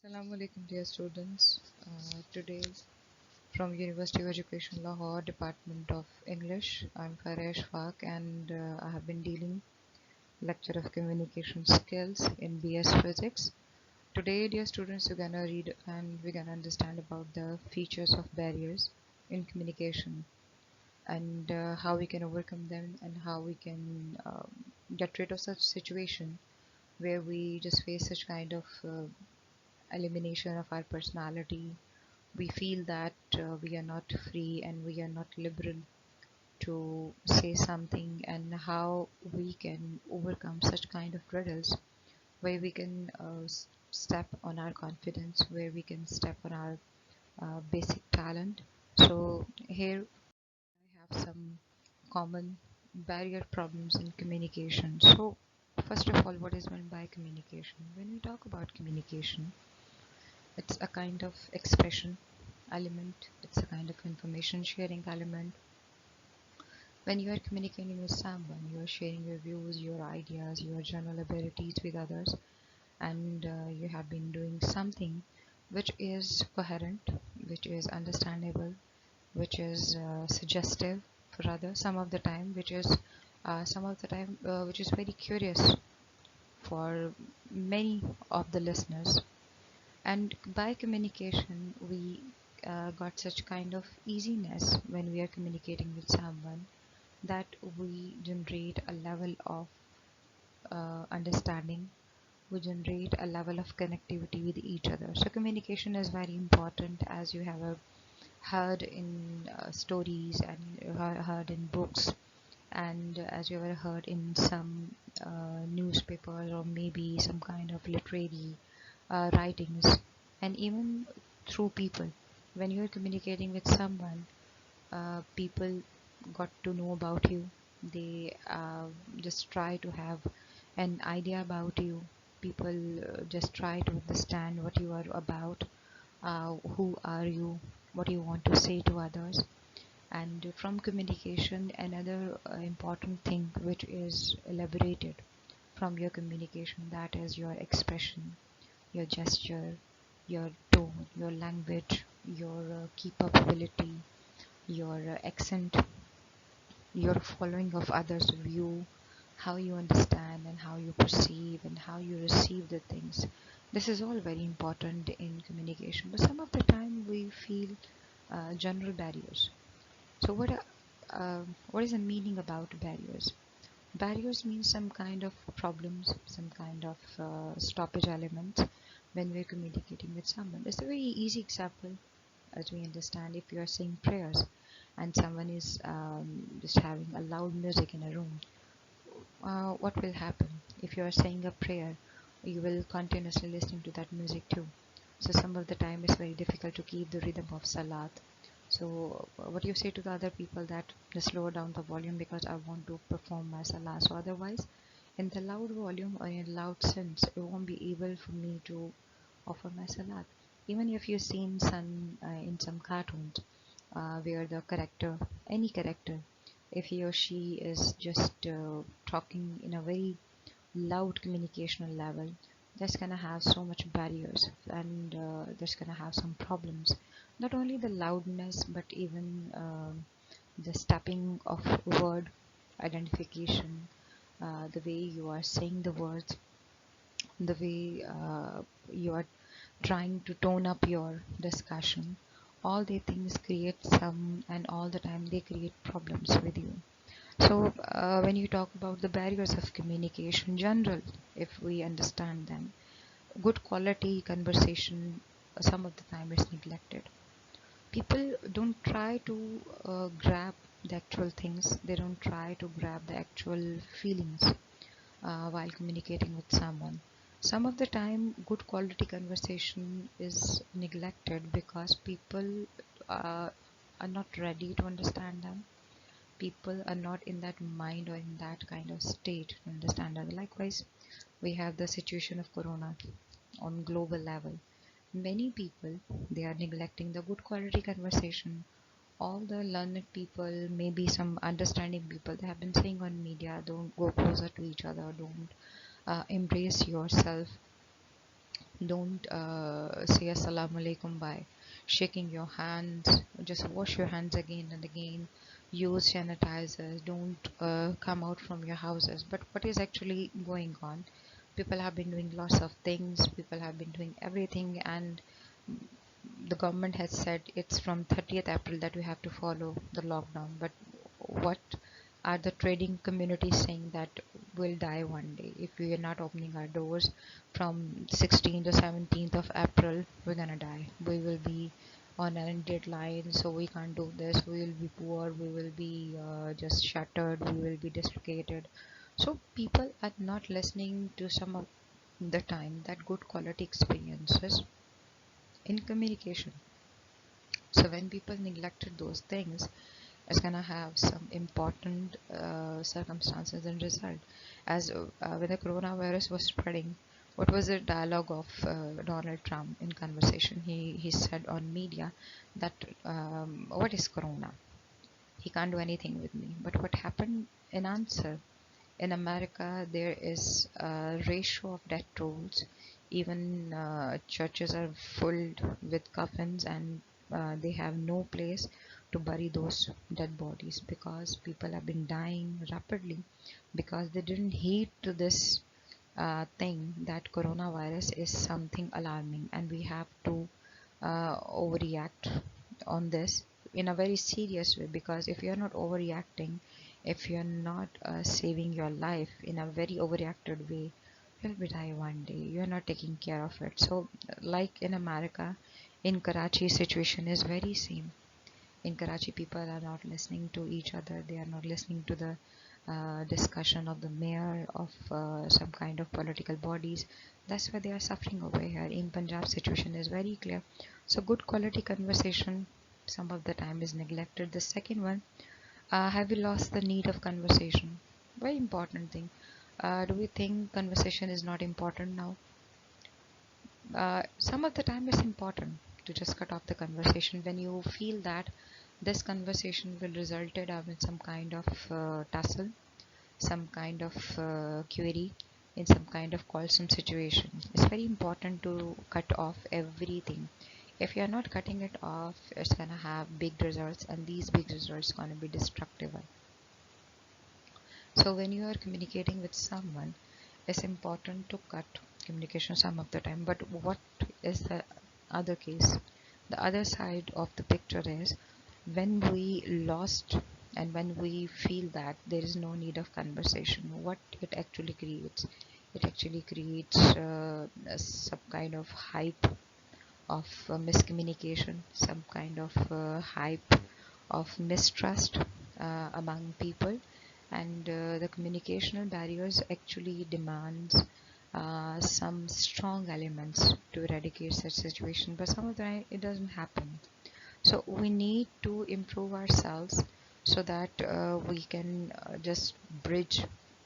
Assalamu alaikum dear students. Today from University of Education Lahore Department of English, I'm Farah Ashfaq and I have been dealing lecture of communication skills in BS Physics. Today dear students, we're gonna read and we're gonna understand about the features of barriers in communication and how we can overcome them and how we can get rid of such situation where we just face such kind of elimination of our personality. We feel that we are not free and we are not liberal to say something, and how we can overcome such kind of hurdles where we can step on our confidence, where we can step on our basic talent. So here I have some common barrier problems in communication. So first of all, what is meant by communication? When we talk about communication, it's a kind of expression element, it's a kind of information sharing element. When you are communicating with someone, you are sharing your views, your ideas, your general abilities with others, and you have been doing something which is coherent, which is understandable, which is suggestive for others, some of the time which is very curious for many of the listeners. And by communication, we got such kind of easiness when we are communicating with someone that we generate a level of understanding, we generate a level of connectivity with each other. So communication is very important, as you have heard in stories and heard in books, and as you have heard in some newspapers or maybe some kind of literary writings, and even through people. When you're communicating with someone, people got to know about you. They just try to have an idea about you. People just try to understand what you are about, who are you, what you want to say to others. And from communication, another important thing which is elaborated from your communication, that is your expression, your gesture, your tone, your language, your keep up ability, your accent, your following of others' view, how you understand and how you perceive and how you receive the things. This is all very important in communication. But some of the time we feel general barriers. So what is the meaning about barriers? Barriers mean some kind of problems, some kind of stoppage elements when we're communicating with someone. It's a very easy example, as we understand. If you are saying prayers and someone is just having a loud music in a room, what will happen? If you are saying a prayer, you will continuously listen to that music too. So some of the time it's very difficult to keep the rhythm of salat. So what you say to the other people, that just lower down the volume because I want to perform my salah. So otherwise, in the loud volume or in loud sense, it won't be able for me to offer my salat. Even if you've seen some in some cartoons where the character, any character, if he or she is just talking in a very loud communicational level, that's gonna have so much barriers, and that's gonna have some problems. Not only the loudness, but even the stepping of word identification, the way you are saying the words, the way you are trying to tone up your discussion. All the things create some, and all the time they create problems with you. So when you talk about the barriers of communication general, if we understand them, good quality conversation some of the time is neglected. People don't try to grab the actual things, they don't try to grab the actual feelings while communicating with someone. Some of the time good quality conversation is neglected because people uh, are not ready to understand them. People are not in that mind or in that kind of state to understand that. Likewise, we have the situation of corona on global level. Many people, they are neglecting the good quality conversation. All the learned people, maybe some understanding people, they have been saying on media, don't go closer to each other, don't embrace yourself, Don't say assalamu alaikum by shaking your hands. Just wash your hands again and again. Use sanitizers. Don't come out from your houses. But what is actually going on? People have been doing lots of things. People have been doing everything, and the government has said it's from 30th April that we have to follow the lockdown. But what are the trading communities saying? That we'll die one day if we are not opening our doors from 16th to 17th of April. We're gonna die. We will be on an deadline, so we can't do this. We will be poor. We will be just shattered. We will be dislocated. So people are not listening to some of the time that good quality experiences in communication. So when people neglected those things, it's gonna have some important circumstances and result. As when the coronavirus was spreading, what was the dialogue of Donald Trump in conversation? He said on media that what is corona? He can't do anything with me. But what happened in answer? In America, there is a ratio of death tolls. Even churches are filled with coffins, and they have no place to bury those dead bodies because people have been dying rapidly because they didn't heed to this thing that coronavirus is something alarming, and we have to overreact on this in a very serious way. Because if you're not overreacting, if you're not saving your life in a very overreacted way, you'll be die one day. You're not taking care of it. So like in America, in Karachi, situation is very same. In Karachi, people are not listening to each other. They are not listening to the discussion of the mayor of some kind of political bodies. That's why they are suffering over here. In Punjab, situation is very clear. So good quality conversation some of the time is neglected. The second one, have we lost the need of conversation? Very important thing. Do we think conversation is not important now? Some of the time it's important to just cut off the conversation when you feel that this conversation will result in some kind of tussle, some kind of query, in some kind of quarrelsome situation. It's very important to cut off everything. If you're not cutting it off, it's gonna have big results, and these big results gonna be destructive. So when you are communicating with someone, it's important to cut communication some of the time. But what is the other case? The other side of the picture is when we lost and when we feel that there is no need of conversation, what it actually creates? It actually creates some kind of hype of miscommunication, some kind of hype of mistrust among people, and the communicational barriers actually demands some strong elements to eradicate such situation, but some of the time it doesn't happen. So we need to improve ourselves so that we can just bridge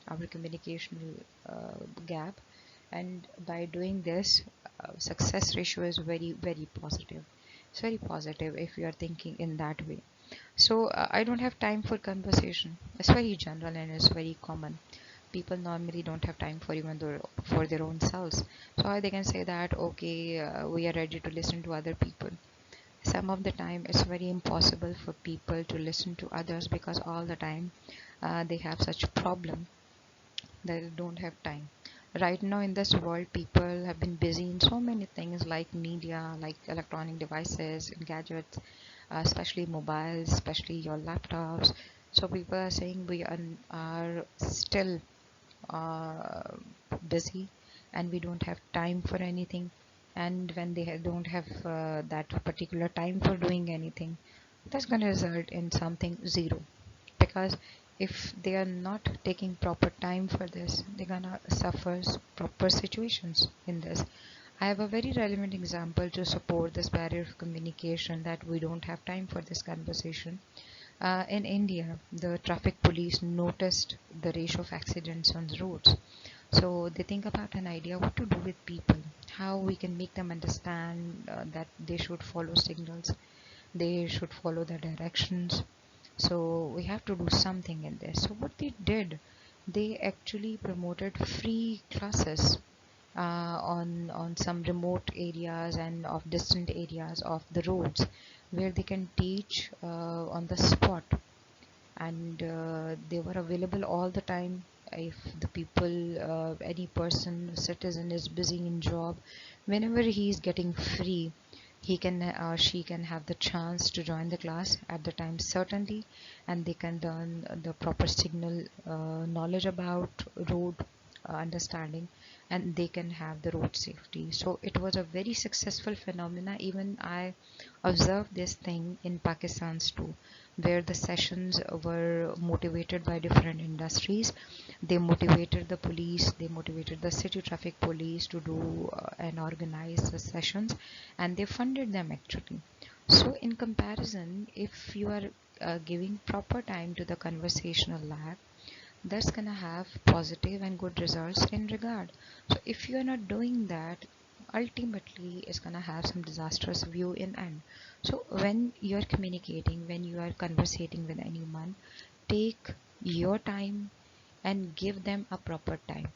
our communicational gap, and by doing this, success ratio is very positive. It's very positive if you are thinking in that way. So I don't have time for conversation. It's very general and it's very common. People normally don't have time for even for their own selves. So how they can say that okay, we are ready to listen to other people. Some of the time it's very impossible for people to listen to others because all the time they have such problem that they don't have time. Right now in this world, people have been busy in so many things like media, like electronic devices and gadgets, especially mobiles, especially your laptops. So people are saying we are still uh, busy and we don't have time for anything. And when they don't have that particular time for doing anything, that's going to result in something zero. Because if they are not taking proper time for this, they're gonna suffer proper situations in this. I have a very relevant example to support this barrier of communication that we don't have time for this conversation. In India, the traffic police noticed the ratio of accidents on the roads. So they think about an idea what to do with people, how we can make them understand that they should follow signals, they should follow the directions. So we have to do something in this. So what they did, they actually promoted free classes on some remote areas and of distant areas of the roads, where they can teach on the spot, and they were available all the time. If the people, any person, citizen is busy in job, whenever he is getting free, he can or she can have the chance to join the class at the time certainly, and they can learn the proper signal knowledge about road understanding, and they can have the road safety. So it was a very successful phenomena. Even I observed this thing in Pakistan's too, where the sessions were motivated by different industries. They motivated the police, they motivated the city traffic police to do and organize the sessions, and they funded them actually. So in comparison, if you are giving proper time to the conversational lab, that's gonna have positive and good results in regard. So if you are not doing that, ultimately it's gonna have some disastrous view in end. So when you are communicating, when you are conversating with anyone, take your time and give them a proper time.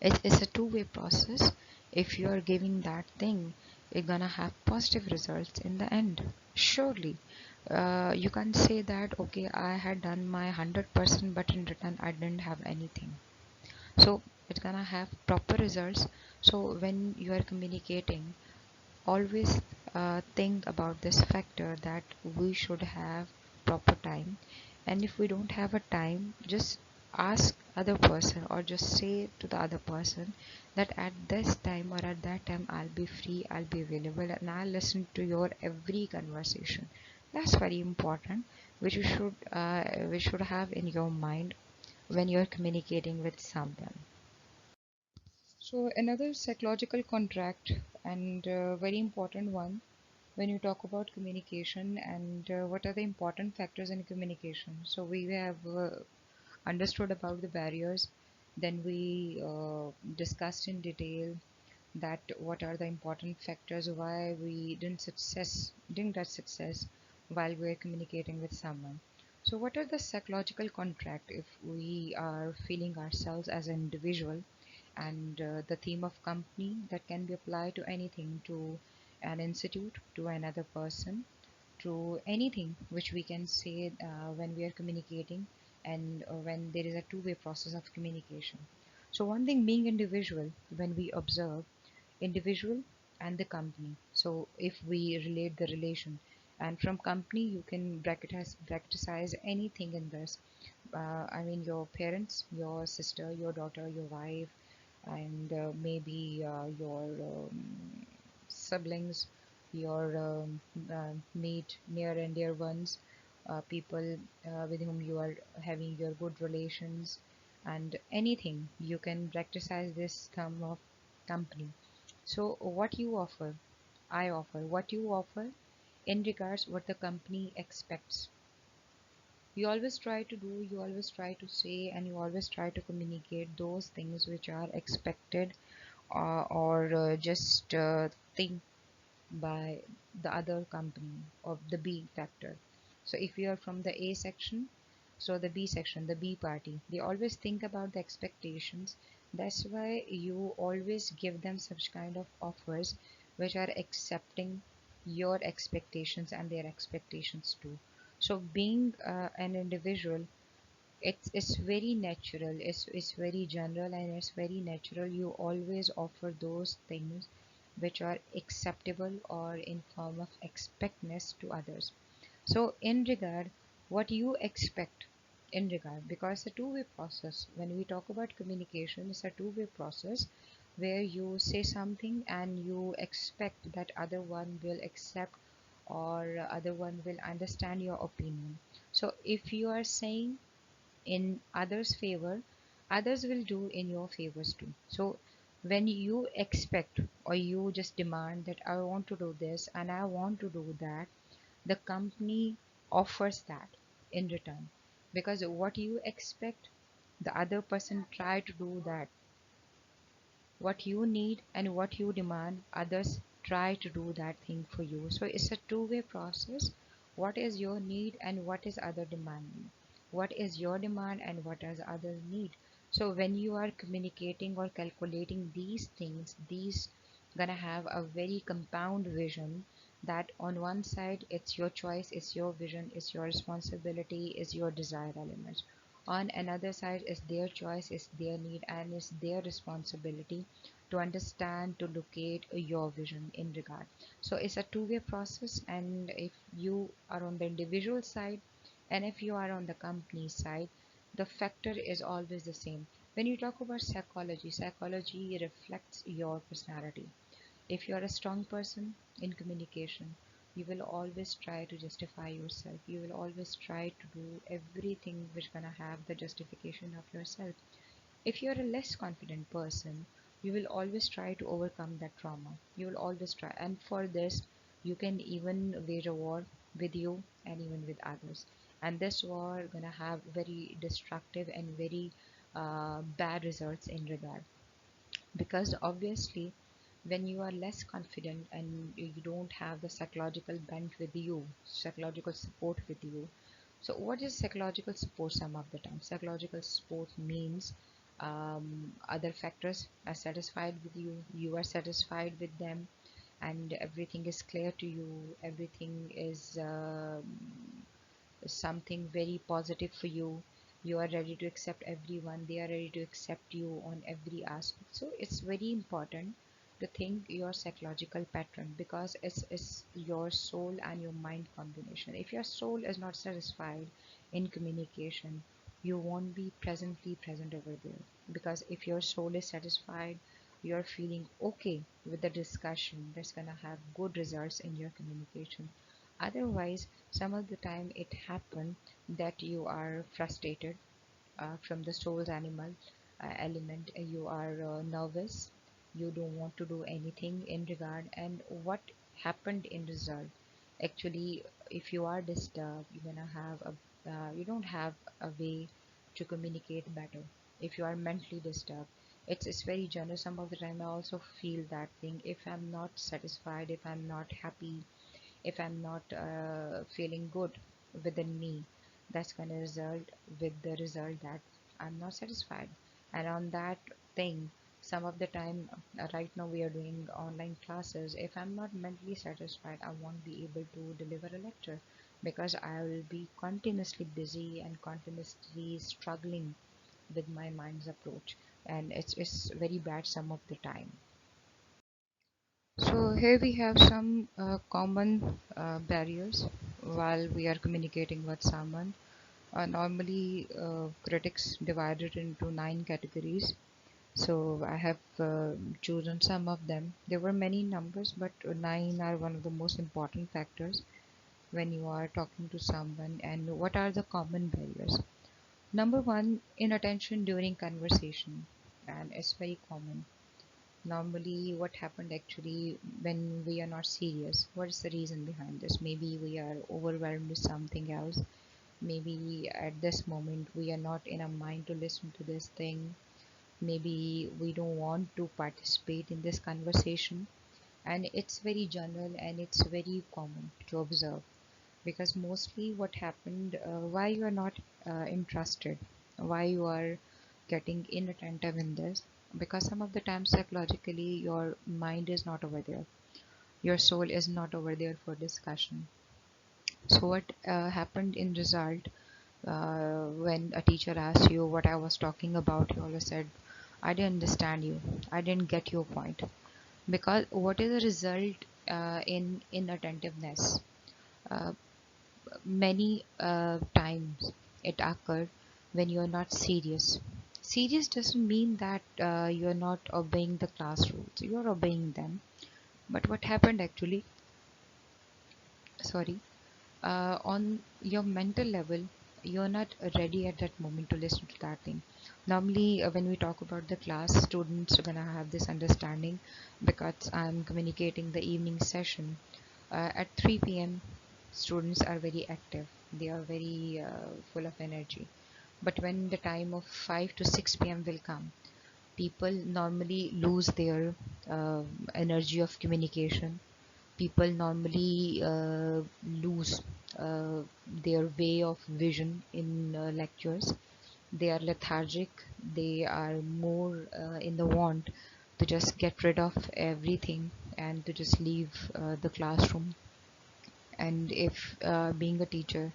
It's a two-way process. If you are giving that thing, you're gonna have positive results in the end, surely. You can't say that okay, I had done my 100%, but in return I didn't have anything. So it's gonna have proper results. So when you are communicating, always think about this factor that we should have proper time, and if we don't have a time, just ask other person or just say to the other person that at this time or at that time I'll be free, I'll be available, and I'll listen to your every conversation. That's very important, which should have in your mind when you're communicating with someone. So another psychological contract, and very important one, when you talk about communication, and what are the important factors in communication. So we have understood about the barriers, then we discussed in detail that what are the important factors why we didn't get success while we're communicating with someone. So what are the psychological contract if we are feeling ourselves as an individual, and the theme of company that can be applied to anything, to an institute, to another person, to anything which we can say when we are communicating, and when there is a two-way process of communication. So one thing being individual, when we observe individual and the company. So if we relate the relation, and from company you can bracketize anything in this. I mean your parents, your sister, your daughter, your wife, and maybe your siblings, your mate, near and dear ones, people with whom you are having your good relations, and anything you can practice this term of company. So what you offer, I offer, what you offer in regards what the company expects. You always try to do, you always try to say, and you always try to communicate those things which are expected, or just think by the other company of the B factor. So if you are from the A section, so the B section, the B party, they always think about the expectations. That's why you always give them such kind of offers which are accepting your expectations and their expectations too. So being an individual, it's very natural, it's very general, and it's very natural. You always offer those things which are acceptable or in form of expectness to others. So in regard what you expect, in regard, because it's a two-way process. When we talk about communication, it's a two-way process where you say something and you expect that other one will accept, or other one will understand your opinion. So if you are saying in others' favor, others will do in your favors too. So when you expect or you just demand that I want to do this and I want to do that, the company offers that in return, because what you expect, the other person try to do that. What you need and what you demand, others try to do that thing for you. So it's a two-way process. What is your need and what is other demanding? What is your demand and what is others need? So when you are communicating or calculating these things, these gonna have a very compound vision, that on one side it's your choice, it's your vision, it's your responsibility, it's your desire element. On another side is their choice, it's their need, and it's their responsibility to understand, to locate your vision in regard. So it's a two-way process, and if you are on the individual side and if you are on the company side, the factor is always the same. When you talk about psychology, psychology reflects your personality. If you are a strong person in communication, you will always try to justify yourself. You will always try to do everything which gonna have the justification of yourself. If you're a less confident person, you will always try to overcome that trauma. You will always try, and for this, you can even wage a war with you and even with others. And this war gonna have very destructive and very bad results in regard, because obviously when you are less confident and you don't have the psychological bent with you, psychological support with you. So what is psychological support? Some of the time psychological support means other factors are satisfied with you, you are satisfied with them, and everything is clear to you, everything is something very positive for you. You are ready to accept everyone, they are ready to accept you on every aspect. So it's very important to think your psychological pattern, because it's your soul and your mind combination. If your soul is not satisfied in communication, you won't be presently present over there. Because if your soul is satisfied, you're feeling okay with the discussion, that's gonna have good results in your communication. Otherwise, some of the time it happen that you are frustrated from the soul's animal element. You are nervous, you don't want to do anything in regard. And what happened in result, actually, if you are disturbed, you're gonna have a you don't have a way to communicate better. If you are mentally disturbed, it's very general. Some of the time I also feel that thing, if I'm not satisfied, if I'm not happy, if I'm not feeling good within me, that's gonna result with the result that I'm not satisfied. And on that thing, some of the time, right now we are doing online classes. If I'm not mentally satisfied, I won't be able to deliver a lecture, because I will be continuously busy and continuously struggling with my mind's approach, and it's very bad some of the time. So here we have some common barriers while we are communicating with someone. Normally, critics divided into 9 categories. So I have chosen some of them. There were many numbers, but 9 are one of the most important factors when you are talking to someone. And what are the common barriers? Number one, inattention during conversation, and it's very common. Normally, what happened actually when we are not serious? What is the reason behind this? Maybe we are overwhelmed with something else. Maybe at this moment we are not in a mind to listen to this thing. Maybe we don't want to participate in this conversation. And it's very general and it's very common to observe, because mostly what happened, why you are not interested, why you are getting inattentive in this, because some of the time psychologically your mind is not over there, your soul is not over there for discussion. So what happened in result, when a teacher asked you what I was talking about, you always said, I didn't understand you, I didn't get your point. Because what is the result in inattentiveness? uh, Many times it occurred when you're not serious. Serious doesn't mean that you're not obeying the class rules, you're obeying them. But what happened actually, sorry, on your mental level, you're not ready at that moment to listen to that thing. Normally, when we talk about the class, students are gonna have this understanding, because I'm communicating the evening session. At 3 p.m., students are very active, they are very full of energy. But when the time of 5 to 6 p.m. will come, people normally lose their energy of communication. People normally lose their way of vision in lectures, they are lethargic, they are more in the want to just get rid of everything and to just leave the classroom. And if being a teacher,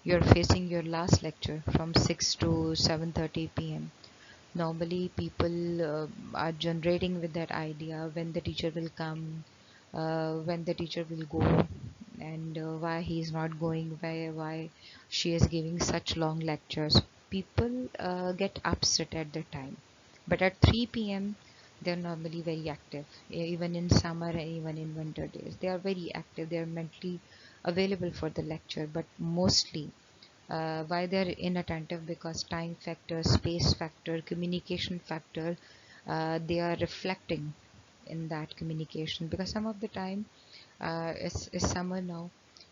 you're facing your last lecture from 6 to 7:30 p.m. Normally people are generating with that idea when the teacher will come, when the teacher will go, and why he is not going, why she is giving such long lectures. People get upset at the time, but at 3 p.m. they're normally very active. Even in summer and even in winter days they are very active, they are mentally available for the lecture. But mostly why they're inattentive, because time factor, space factor, communication factor, they are reflecting in that communication. Because some of the time it's summer now,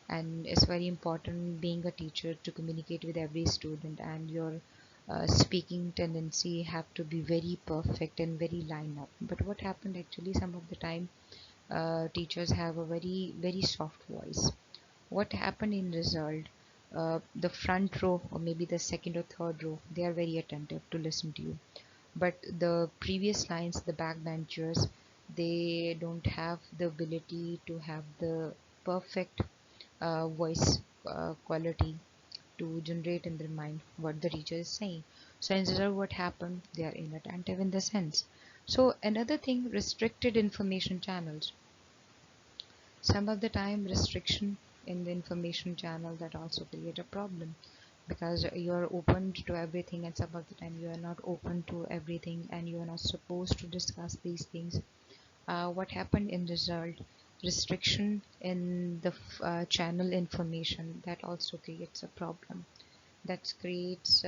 and it's very important being a teacher to communicate with every student, and your speaking tendency have to be very perfect and very line up. But what happened actually, some of the time teachers have a very soft voice. What happened in result, the front row or maybe the second or third row, they are very attentive to listen to you, but the previous lines, the backbenchers, they don't have the ability to have the perfect voice quality to generate in their mind what the teacher is saying. So instead of what happened, they are inattentive in the sense. So another thing, restricted information channels. Some of the time restriction in the information channel, that also create a problem, because you're open to everything and some of the time you are not open to everything and you are not supposed to discuss these things. What happened in result, restriction in the channel information, that also creates a problem, that creates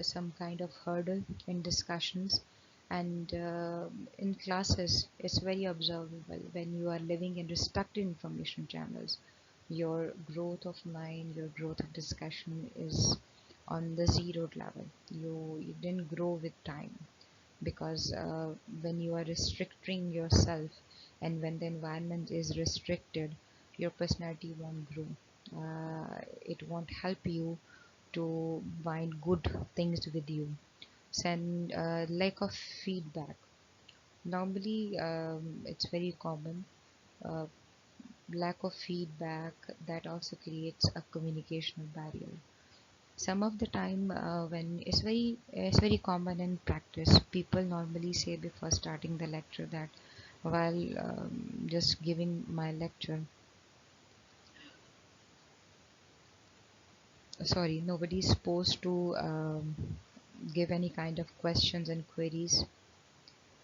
some kind of hurdle in discussions. And in classes it's very observable, when you are living in restricted information channels, your growth of mind, your growth of discussion is on the zeroed level. You didn't grow with time, because when you are restricting yourself and when the environment is restricted, your personality won't grow. It won't help you to find good things with you. Send lack of feedback. Normally, it's very common. Uh, Lack of feedback, that also creates a communicational barrier. Some of the time, when it's very common in practice, people normally say before starting the lecture that while just giving my lecture, sorry, nobody is supposed to give any kind of questions and queries,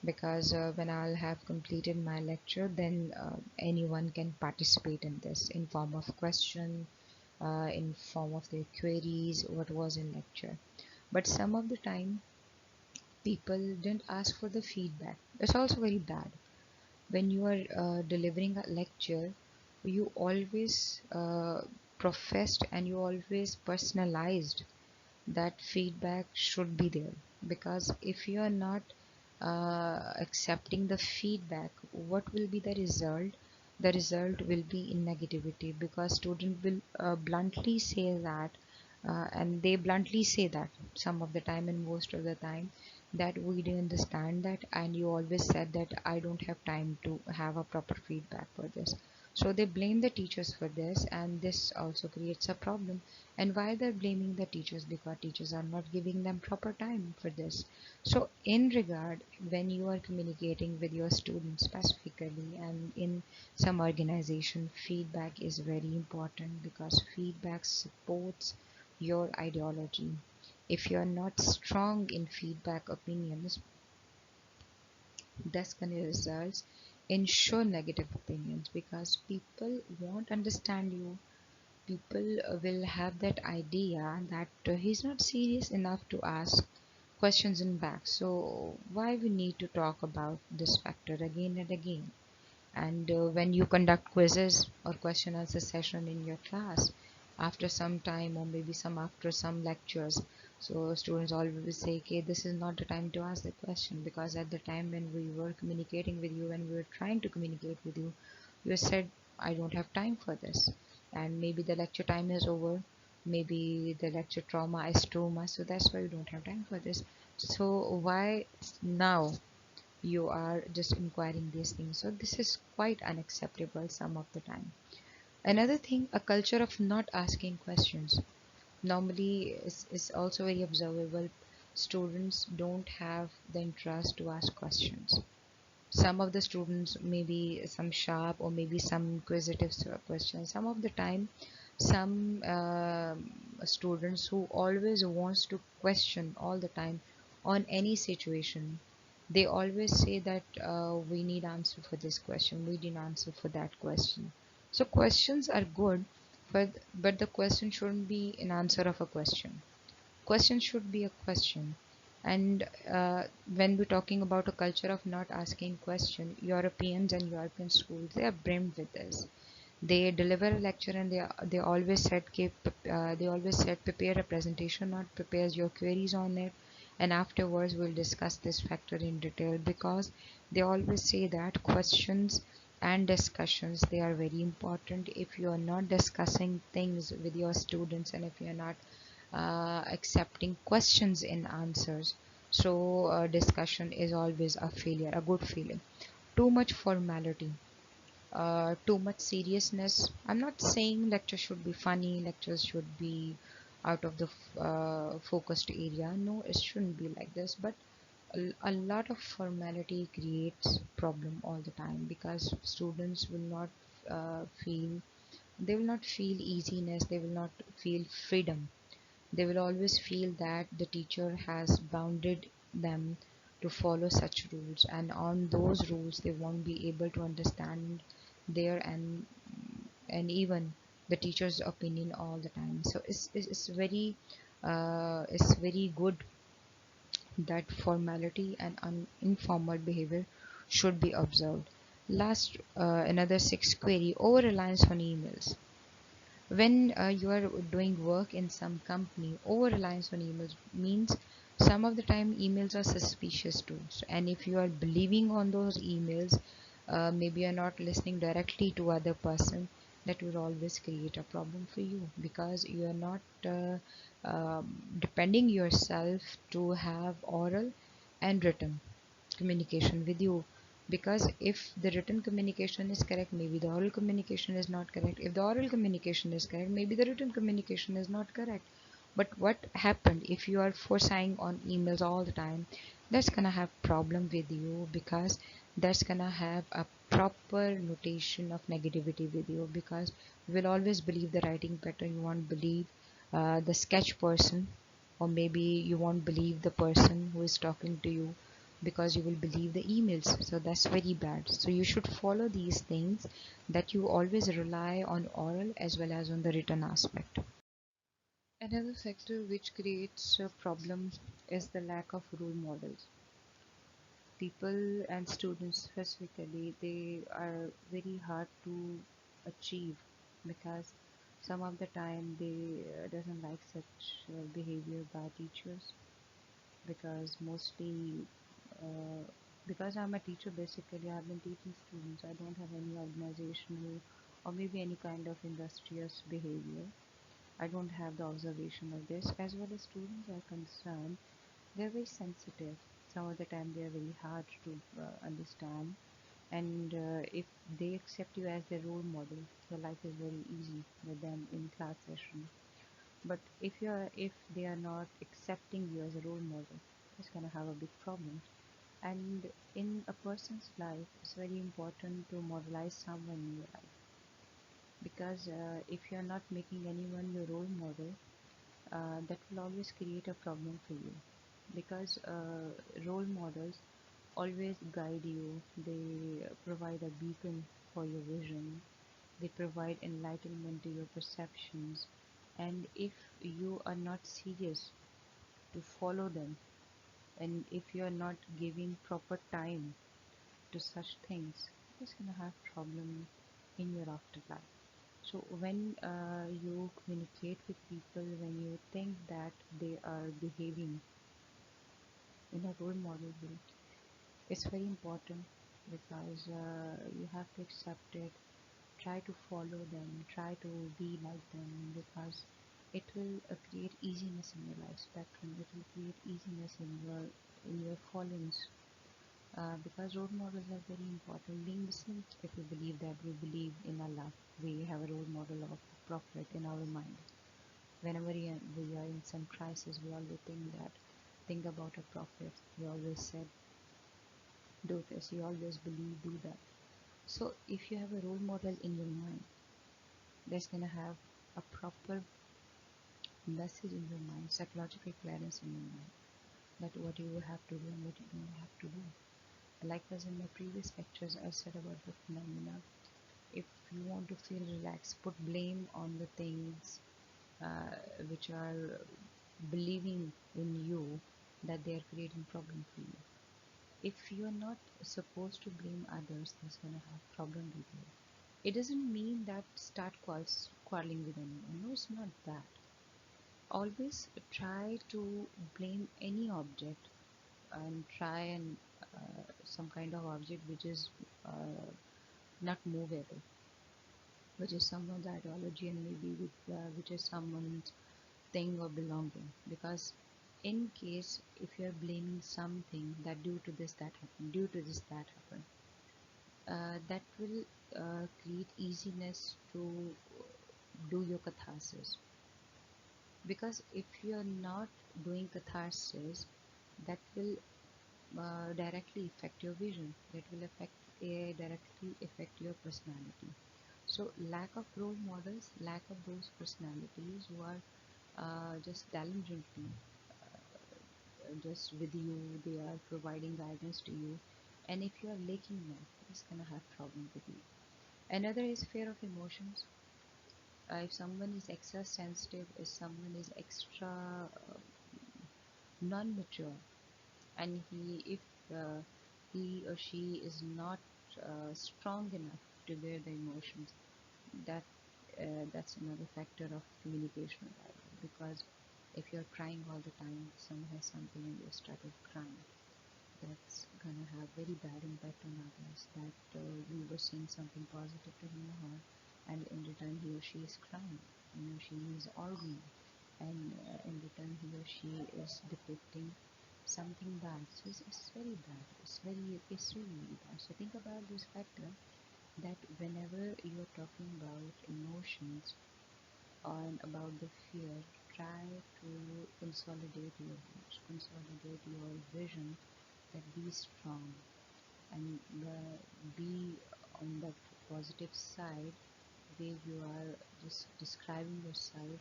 because when I'll have completed my lecture, then anyone can participate in this in form of question, in form of their queries, what was in lecture. But some of the time people didn't ask for the feedback. It's also very bad. When you are delivering a lecture, you always professed and you always personalized that feedback should be there, because if you are not accepting the feedback, what will be the result? The result will be in negativity, because student will bluntly say that, and they bluntly say that some of the time and most of the time, that we didn't understand that, and you always said that I don't have time to have a proper feedback for this. So they blame the teachers for this, and this also creates a problem. And why they're blaming the teachers? Because teachers are not giving them proper time for this. So in regard, when you are communicating with your students specifically and in some organization, feedback is very important, because feedback supports your ideology. If you're not strong in feedback opinions, that's going to result in sure negative opinions, because people won't understand you. People will have that idea that he's not serious enough to ask questions in back, so why we need to talk about this factor again and again. And when you conduct quizzes or question answer session in your class, after some time or maybe some after some lectures, so students always say, okay, this is not the time to ask the question, because at the time when we were communicating with you, when we were trying to communicate with you, you said I don't have time for this, and maybe the lecture time is over, maybe the lecture trauma is too much, so that's why you don't have time for this. So why now you are just inquiring these things? So this is quite unacceptable some of the time. Another thing, a culture of not asking questions normally is also very observable. Students don't have the interest to ask questions. Some of the students maybe some sharp or maybe some inquisitive questions. Some of the time, some students who always wants to question all the time on any situation, they always say that we need answer for this question, we need answer for that question. So questions are good, but the question shouldn't be an answer of a question. Question should be a question. And when we're talking about a culture of not asking question, Europeans and European schools, they are brimmed with this. They deliver a lecture and they always said they always said prepare a presentation, not prepares your queries on it, and afterwards we'll discuss this factor in detail, because they always say that questions and discussions, they are very important. If you are not discussing things with your students, and if you are not accepting questions in answers, so discussion is always a failure, a good feeling. Too much formality, too much seriousness. I'm not saying lectures should be funny, lectures should be out of the focused area. No, it shouldn't be like this. But a lot of formality creates problem all the time, because students will not feel, they will not feel easiness, they will not feel freedom. They will always feel that the teacher has bounded them to follow such rules, and on those rules they won't be able to understand their and even the teacher's opinion all the time. So it's very good that formality and informal behavior should be observed. Last, another sixth query: over reliance on emails. When you are doing work in some company, over reliance on emails means some of the time emails are suspicious too. And if you are believing on those emails, maybe you're not listening directly to other person, that will always create a problem for you, because you are not depending yourself to have oral and written communication with you. Because if the written communication is correct, maybe the oral communication is not correct. If the oral communication is correct, maybe the written communication is not correct. But what happened if you are forcing on emails all the time? That's gonna have problem with you, because that's gonna have a proper notation of negativity with you, because you will always believe the writing pattern, you won't believe the sketch person, or maybe you won't believe the person who is talking to you, because you will believe the emails. So that's very bad. So you should follow these things, that you always rely on oral as well as on the written aspect. Another factor which creates a problem is the lack of role models. People and students specifically, they are very hard to achieve, because some of the time they doesn't like such behavior by teachers, because mostly uh, because I'm a teacher, basically I've been teaching students. I don't have any organizational or maybe any kind of industrious behavior. I don't have the observation of this. As well as students are concerned, they're very sensitive. Some of the time they are very hard to understand, and if they accept you as their role model, your life is very easy with them in class session. But if they are not accepting you as a role model, it's gonna have a big problem. And in a person's life, it's very important to modelize someone in your life, because if you're not making anyone your role model, that will always create a problem for you, because role models always guide you. They provide a beacon for your vision, they provide enlightenment to your perceptions, and if you are not serious to follow them, and if you are not giving proper time to such things, it's gonna have problem in your afterlife. So when you communicate with people, when you think that they are behaving in a role model way, it's very important, because you have to accept it, try to follow them, try to be like them, because It will create easiness in your life spectrum. It will create easiness in your followings, because role models are very important. Being Muslim, if we believe that we believe in Allah, we have a role model of Prophet in our mind. Whenever we are in some crisis, we always think about a Prophet. He always said, do this. He always believe, do that. So if you have a role model in your mind, that's gonna have a proper message in your mind, psychological clearance in your mind, that what you have to do and what you don't have to do. Like as in my previous lectures, I said about the phenomena. If you want to feel relaxed, put blame on the things uh, which are believing in you that they are creating problem for you. If you are not supposed to blame others, that's gonna have problem with you. It doesn't mean that start quarreling with anyone. No, it's not that. Always try to blame any object and try and some kind of object which is not movable, which is someone's ideology, and maybe which is someone's thing or belonging. Because in case if you are blaming something that due to this that happened, due to this that happened, that will create easiness to do your catharsis. Because if you are not doing catharsis, that will directly affect your vision. That will directly affect your personality. So lack of role models, lack of those personalities who are just diligently just with you, they are providing guidance to you. And if you are lacking them, it's gonna have problem with you. Another is fear of emotions. If someone is extra sensitive, if someone is extra non-mature, and if uh, he or she is not strong enough to bear the emotions, that that's another factor of communication barrier. Because if you're crying all the time, someone has something and you started crying, that's gonna have very bad impact on others. That we were saying something positive to him or her, and in return he or she is crying, she is arguing, and in return he or she is depicting something bad. So it's very bad. It's really, really bad. So think about this factor, that whenever you're talking about emotions and about the fear, try to consolidate your views, consolidate your vision, that be strong and be on that positive side, where you are just describing yourself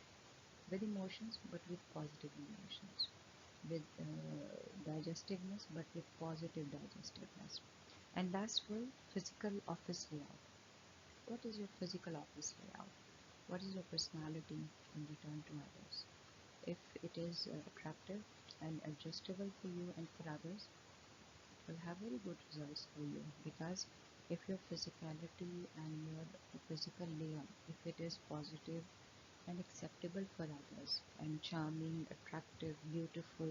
with emotions, but with positive emotions, with digestiveness, but with positive digestiveness. And last one, physical office layout. What is your physical office layout? What is your personality in return to others? If it is attractive and adjustable for you and for others, it will have very good results for you. Because if your physicality and your physical layout, if it is positive and acceptable for others, and charming, attractive, beautiful,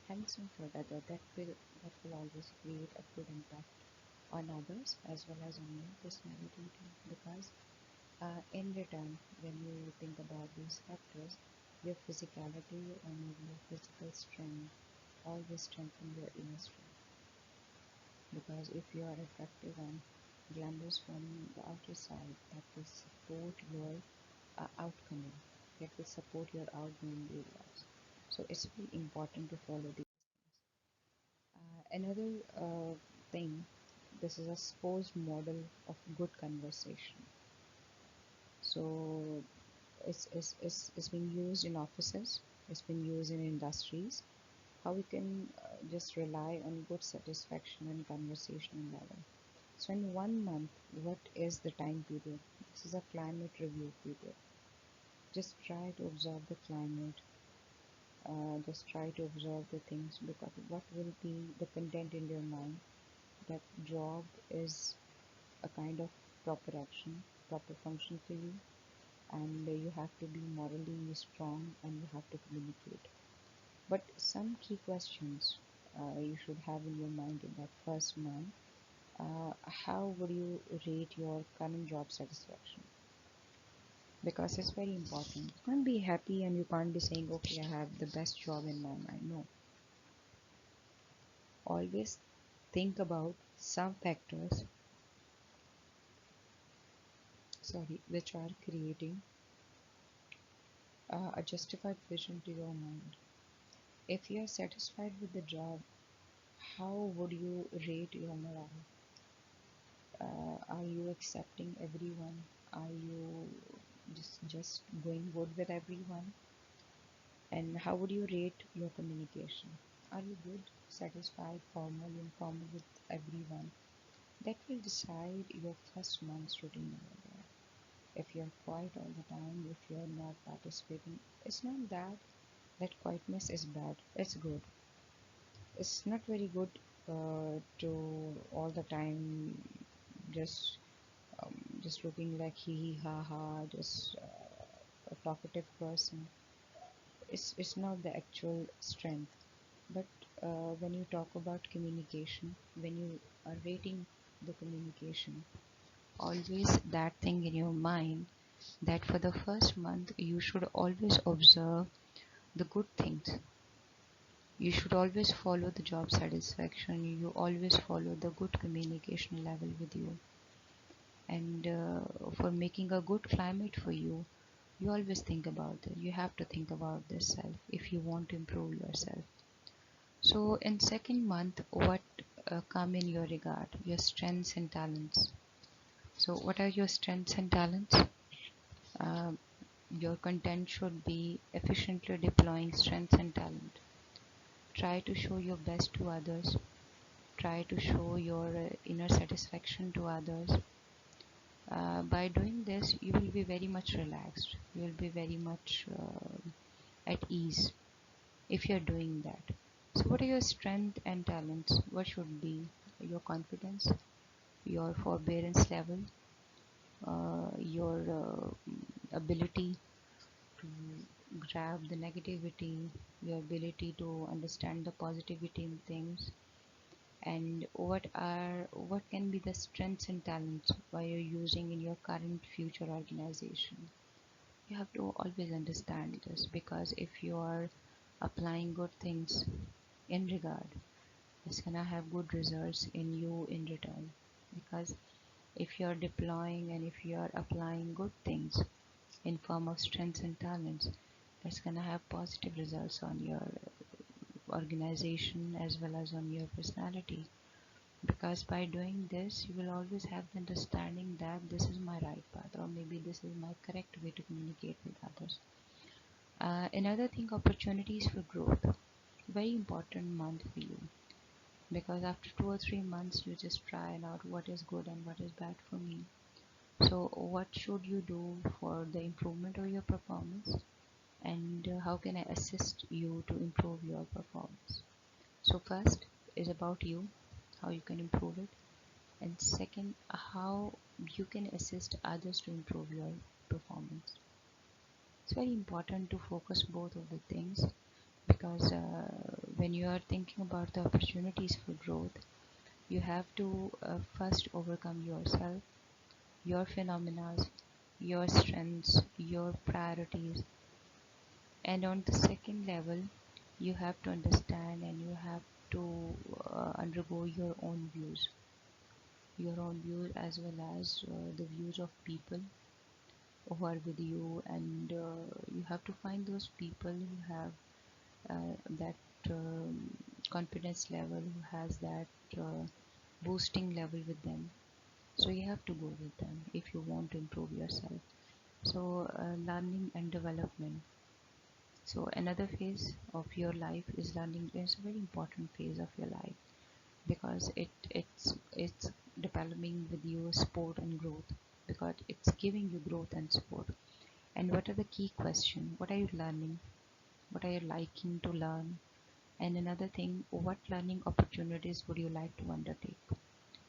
handsome for others, that will always create a good impact on others as well as on your personality too. Because in return, when you think about these factors, your physicality and your physical strength always strengthen your inner strength. Because if you are attractive and glamorous from the outer side, that will support your outcoming, that will support your outgoing areas. So it's very important to follow these. Another thing, this is a supposed model of good conversation. So it's been used in offices, it's been used in industries. How we can just rely on good satisfaction and conversation level. So in 1 month, what is the time period? This is a climate review period. Just try to observe the climate. Just try to observe the things. Look at what will be the content in your mind. That job is a kind of proper action, proper function for you, and you have to be morally strong and you have to communicate. But some key questions you should have in your mind in that first month. How would you rate your current job satisfaction? because it's very important. You can't be happy and you can't be saying, okay, I have the best job in my mind. No, always think about some factors, sorry, which are creating a justified vision to your mind. If you are satisfied with the job, how would you rate your morale? Are you accepting everyone? Are you just going good with everyone? And how would you rate your communication? Are you good, satisfied, formal, informal with everyone? That will decide your first month's routine over there. If you're quiet all the time, if you're not participating, it's not that quietness is bad. It's good. It's not very good to all the time just just looking like hee hee ha ha, just a talkative person. It's not the actual strength. But when you talk about communication, when you are rating the communication, always that thing in your mind that for the first month you should always observe the good things. You should always follow the job satisfaction. You always follow the good communication level with you. And for making a good climate for you, you always think about it. You have to think about this self if you want to improve yourself. So in second month, what come in your regard? Your strengths and talents. So what are your strengths and talents? Uh, your content should be efficiently deploying strengths and talent. Try to show your best to others. Try to show your inner satisfaction to others. By doing this, you will be very much relaxed. You will be very much at ease if you're doing that. So, what are your strengths and talents? What should be your confidence, your forbearance level, your ability to grab the negativity, your ability to understand the positivity in things, and what can be the strengths and talents while you're using in your current future organization. You have to always understand this, because if you are applying good things in regard, it's gonna have good results in you in return. Because if you're deploying and if you're applying good things in form of strengths and talents, it's gonna have positive results on your organization as well as on your personality. Because by doing this, you will always have the understanding that this is my right path, or maybe this is my correct way to communicate with others. Another thing, opportunities for growth. Very important month for you, because after 2 or 3 months you just try out what is good and what is bad for me. So what should you do for the improvement of your performance, and how can I assist you to improve your performance? So first is about you, how you can improve it, and second, how you can assist others to improve your performance. It's very important to focus both of the things, because when you are thinking about the opportunities for growth, you have to first overcome yourself, your phenomena, your strengths, your priorities, and on the second level, you have to understand and you have to undergo your own views as well as the views of people who are with you, and you have to find those people who have that confidence level, who has that boosting level with them. So you have to go with them if you want to improve yourself. So learning and development. So another phase of your life is learning. It's a very important phase of your life, because it's developing with you sport and growth, because it's giving you growth and support. And what are the key questions? What are you learning? What are you liking to learn? And another thing, what learning opportunities would you like to undertake?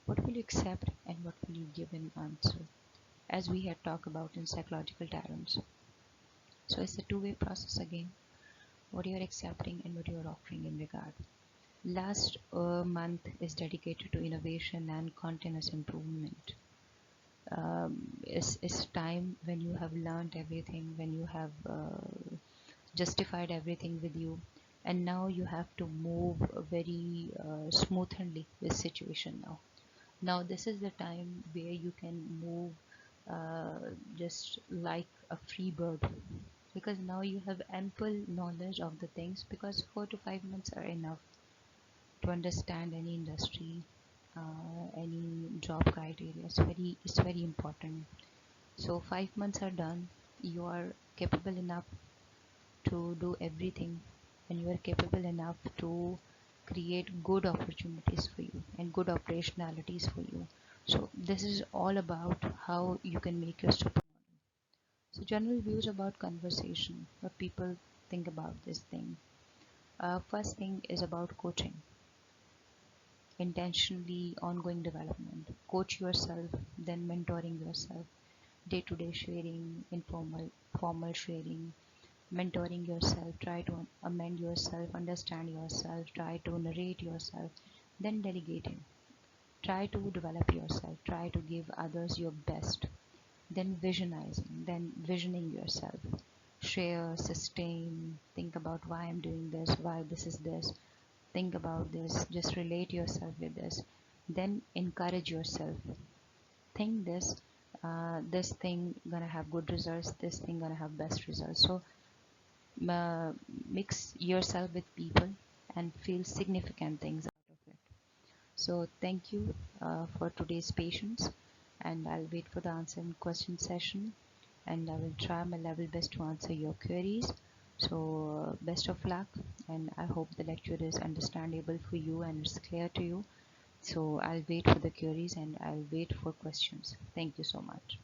What will you accept and what will you give an answer? As we had talked about in psychological terms. So it's a two-way process again. What you're accepting and what you're offering in regard. Last month is dedicated to innovation and continuous improvement. It's time when you have learned everything, when you have justified everything with you, and now you have to move very smoothly with situation. Now this is the time where you can move just like a free bird, because now you have ample knowledge of the things, because 4 to 5 months are enough to understand any industry, any job criteria. It's very important. So 5 months are done. You are capable enough to do everything, and you are capable enough to create good opportunities for you and good operationalities for you. So this is all about how you can make your supermodel. So general views about conversation, what people think about this thing. First thing is about coaching, intentionally ongoing development. Coach yourself, then mentoring yourself, day-to-day sharing, informal, formal sharing, mentoring yourself, try to amend yourself, understand yourself, try to narrate yourself, then delegating. Try to develop yourself, try to give others your best, then visionizing, then visioning yourself. Share, sustain, think about why I'm doing this, why this is this, think about this, just relate yourself with this, then encourage yourself. Think this, this thing gonna have good results, this thing gonna have best results. So uh, mix yourself with people and feel significant things out of it. So thank you for today's patience, and I'll wait for the answer in question session, and I will try my level best to answer your queries. So best of luck, and I hope the lecture is understandable for you and it's clear to you. So I'll wait for the queries and I'll wait for questions. Thank you so much.